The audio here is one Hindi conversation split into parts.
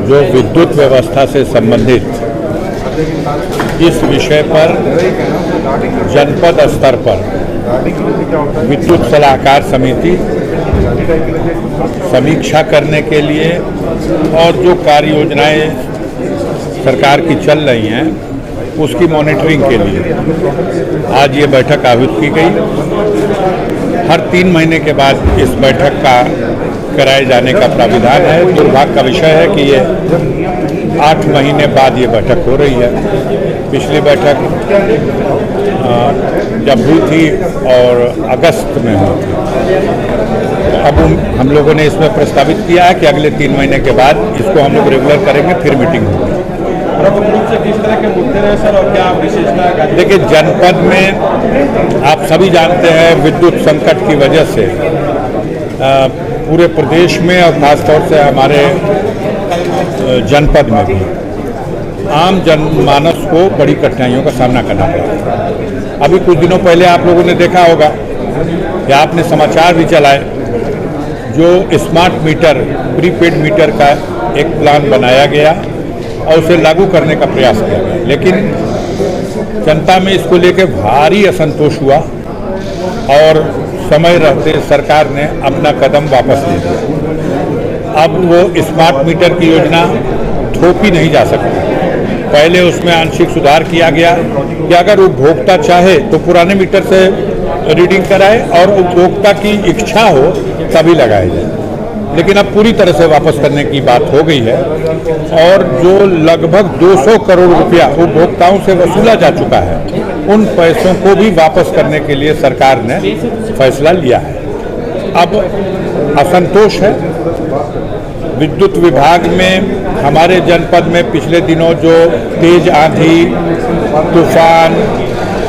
जो विद्युत व्यवस्था से संबंधित इस विषय पर जनपद स्तर पर विद्युत सलाहकार समिति समीक्षा करने के लिए और जो कार्य योजनाएं सरकार की चल रही हैं उसकी मॉनिटरिंग के लिए आज ये बैठक आयोजित की गई। हर 3 महीने के बाद इस बैठक का कराए जाने का प्राविधान है। दुर्भाग्य का विषय है कि ये 8 महीने बाद ये बैठक हो रही है। पिछली बैठक जब हुई थी और अगस्त में हुई थी, अब हम लोगों ने इसमें प्रस्तावित किया है कि अगले 3 महीने के बाद इसको हम लोग रेगुलर करेंगे, फिर मीटिंग होगी। प्रमुख रूप से किस तरह के मुद्दे रहे सर और क्या विशेषता? देखिए, जनपद में आप सभी जानते हैं विद्युत संकट की वजह से पूरे प्रदेश में और खासतौर से हमारे जनपद में भी आम जनमानस को बड़ी कठिनाइयों का सामना करना पड़ा। अभी कुछ दिनों पहले आप लोगों ने देखा होगा कि आपने समाचार भी चलाए, जो स्मार्ट मीटर, प्रीपेड मीटर का एक प्लान बनाया गया और उसे लागू करने का प्रयास किया गया, लेकिन जनता में इसको लेकर भारी असंतोष हुआ और समय रहते सरकार ने अपना कदम वापस ले लिया। अब वो स्मार्ट मीटर की योजना थोपी नहीं जा सकती। पहले उसमें आंशिक सुधार किया गया कि अगर उपभोक्ता चाहे तो पुराने मीटर से रीडिंग कराए और उपभोक्ता की इच्छा हो तभी लगाया जाए, लेकिन अब पूरी तरह से वापस करने की बात हो गई है और जो लगभग 200 करोड़ रुपया उपभोक्ताओं से वसूला जा चुका है, उन पैसों को भी वापस करने के लिए सरकार ने फैसला लिया है। अब असंतोष है विद्युत विभाग में। हमारे जनपद में पिछले दिनों जो तेज आंधी, तूफान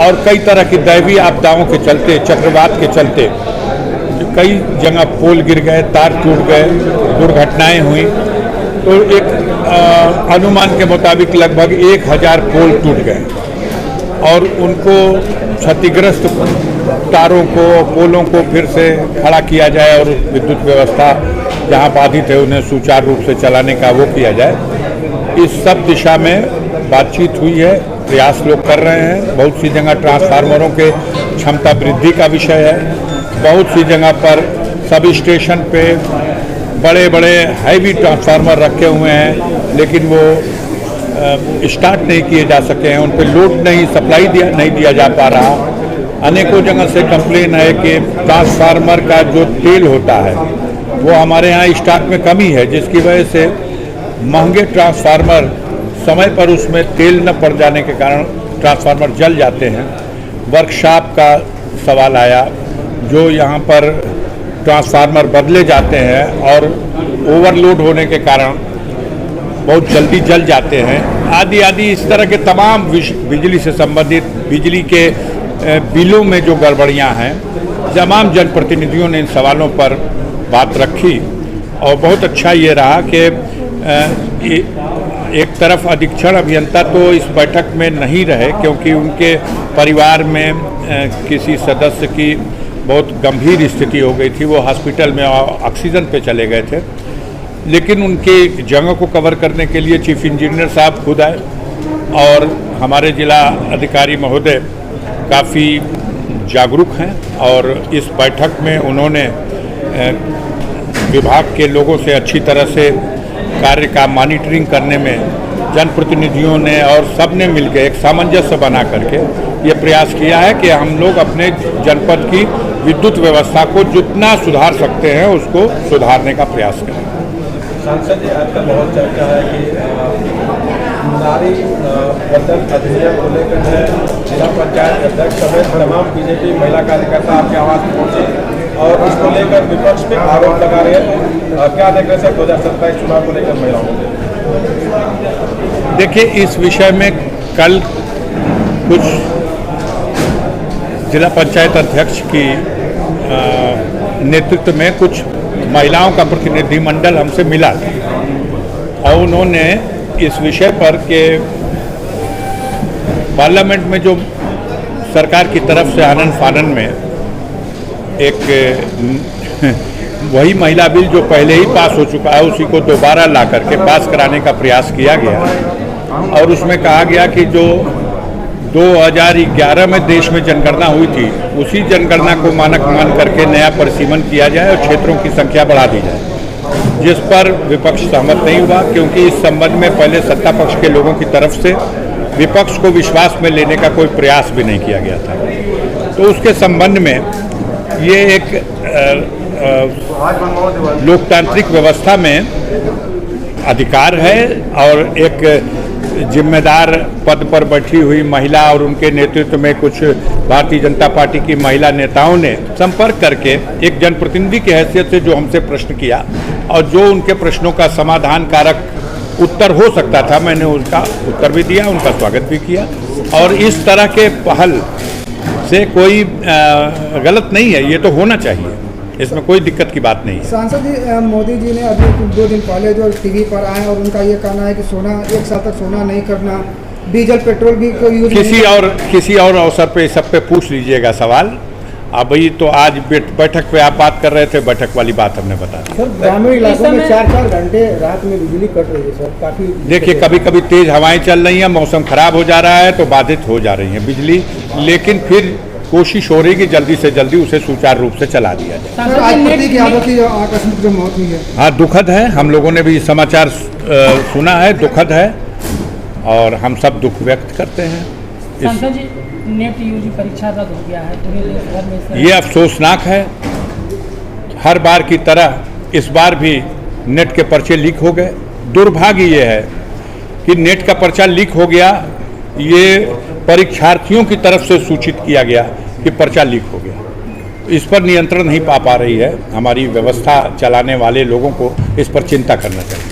और कई तरह की दैवीय आपदाओं के चलते, चक्रवात के चलते कई जगह पोल गिर गए, तार टूट गए, दुर्घटनाएं हुई। तो एक अनुमान के मुताबिक लगभग 1000 पोल टूट गए और उनको क्षतिग्रस्त तारों को, पोलों को फिर से खड़ा किया जाए और विद्युत व्यवस्था जहां बाधित है उन्हें सुचारू रूप से चलाने का वो किया जाए। इस सब दिशा में बातचीत हुई है, प्रयास लोग कर रहे हैं। बहुत सी जगह ट्रांसफार्मरों के क्षमता वृद्धि का विषय है। बहुत सी जगह पर सब स्टेशन पे बड़े बड़े हैवी ट्रांसफार्मर रखे हुए हैं, लेकिन वो स्टार्ट नहीं किए जा सके हैं, उन पर लोड नहीं, सप्लाई नहीं दिया जा पा रहा। अनेकों जगह से कंप्लेन है कि ट्रांसफार्मर का जो तेल होता है वो हमारे यहाँ स्टॉक में कमी है, जिसकी वजह से महंगे ट्रांसफार्मर समय पर उसमें तेल न पड़ जाने के कारण ट्रांसफार्मर जल जाते हैं। वर्कशॉप का सवाल आया, जो यहाँ पर ट्रांसफार्मर बदले जाते हैं और ओवरलोड होने के कारण बहुत जल्दी जल जाते हैं, आदि आदि इस तरह के तमाम बिजली से संबंधित, बिजली के बिलों में जो गड़बड़ियाँ हैं, तमाम जनप्रतिनिधियों ने इन सवालों पर बात रखी और बहुत अच्छा ये रहा कि एक तरफ अधीक्षण अभियंता तो इस बैठक में नहीं रहे क्योंकि उनके परिवार में किसी सदस्य की बहुत गंभीर स्थिति हो गई थी, वो हॉस्पिटल में ऑक्सीजन पे चले गए थे। लेकिन उनके जगह को कवर करने के लिए चीफ इंजीनियर साहब खुद आए और हमारे जिला अधिकारी महोदय काफ़ी जागरूक हैं और इस बैठक में उन्होंने विभाग के लोगों से अच्छी तरह से कार्य का मॉनिटरिंग करने में जनप्रतिनिधियों ने और सब ने मिलकर एक सामंजस्य बना करके ये प्रयास किया है कि हम लोग अपने जनपद की विद्युत व्यवस्था को जितना सुधार सकते हैं उसको सुधारने का प्रयास करें। सांसद जी, आजकल बहुत चर्चा है कि नारी बंधन अधिनियम को लेकर जिला पंचायत अध्यक्ष समेत तमाम बीजेपी महिला कार्यकर्ता आपके आवास पहुंचे और इसको लेकर विपक्ष पे आरोप लगा रहे हैं। क्या देख रहे हैं 2027 चुनाव को लेकर महिलाओं को? देखिए, इस विषय में कल कुछ जिला पंचायत अध्यक्ष की नेतृत्व में कुछ महिलाओं का प्रतिनिधिमंडल हमसे मिला और उन्होंने इस विषय पर कि पार्लियामेंट में जो सरकार की तरफ से आनन फानन में एक वही महिला बिल जो पहले ही पास हो चुका है उसी को दोबारा ला करके पास कराने का प्रयास किया गया और उसमें कहा गया कि जो 2011 में देश में जनगणना हुई थी उसी जनगणना को मानक मान करके नया परिसीमन किया जाए और क्षेत्रों की संख्या बढ़ा दी जाए, जिस पर विपक्ष सहमत नहीं हुआ क्योंकि इस संबंध में पहले सत्ता पक्ष के लोगों की तरफ से विपक्ष को विश्वास में लेने का कोई प्रयास भी नहीं किया गया था। तो उसके संबंध में ये एक लोकतांत्रिक व्यवस्था में अधिकार है और एक जिम्मेदार पद पर बैठी हुई महिला और उनके नेतृत्व में कुछ भारतीय जनता पार्टी की महिला नेताओं ने संपर्क करके एक जनप्रतिनिधि की हैसियत से जो हमसे प्रश्न किया और जो उनके प्रश्नों का समाधान कारक उत्तर हो सकता था, मैंने उसका उत्तर भी दिया, उनका स्वागत भी किया और इस तरह के पहल से कोई गलत नहीं है, ये तो होना चाहिए, इसमें कोई दिक्कत की बात नहीं है। सांसद जी, मोदी जी ने अभी 2 दिन पहले जो टीवी पर आए और उनका ये कहना है कि सोना 1 साल तक सोना नहीं करना, डीजल पेट्रोल भी कोई यूज किसी और अवसर पे सब पे पूछ लीजिएगा सवाल। अभी तो आज बैठक पे आप बात कर रहे थे, बैठक वाली बात हमने बता दी। सर, ग्रामीण इलाकों में 4-4 घंटे रात में बिजली कट रही है सर, काफी। देखिए, कभी कभी तेज हवाएं चल रही हैं, मौसम खराब हो जा रहा है तो बाधित हो जा रही है बिजली, लेकिन फिर कोशिश हो रही कि जल्दी से जल्दी उसे सुचारू रूप से चला दिया जाए। आज प्रतीक यादव की आकस्मिक जो मौत हुई है, हाँ, दुखद है, हम लोगों ने भी समाचार सुना है, दुखद है और हम सब दुख व्यक्त करते हैं। सांसद जी, नेट यूजी परीक्षा रद्द हो गया है पूरे देश भर में, ये अफसोसनाक है। हर बार की तरह इस बार भी नेट के पर्चे लीक हो गए। दुर्भाग्य ये है कि नेट का पर्चा लीक हो गया, ये परीक्षार्थियों की तरफ से सूचित किया गया कि पर्चा लीक हो गया। इस पर नियंत्रण नहीं पा रही है हमारी व्यवस्था चलाने वाले लोगों को, इस पर चिंता करना चाहिए।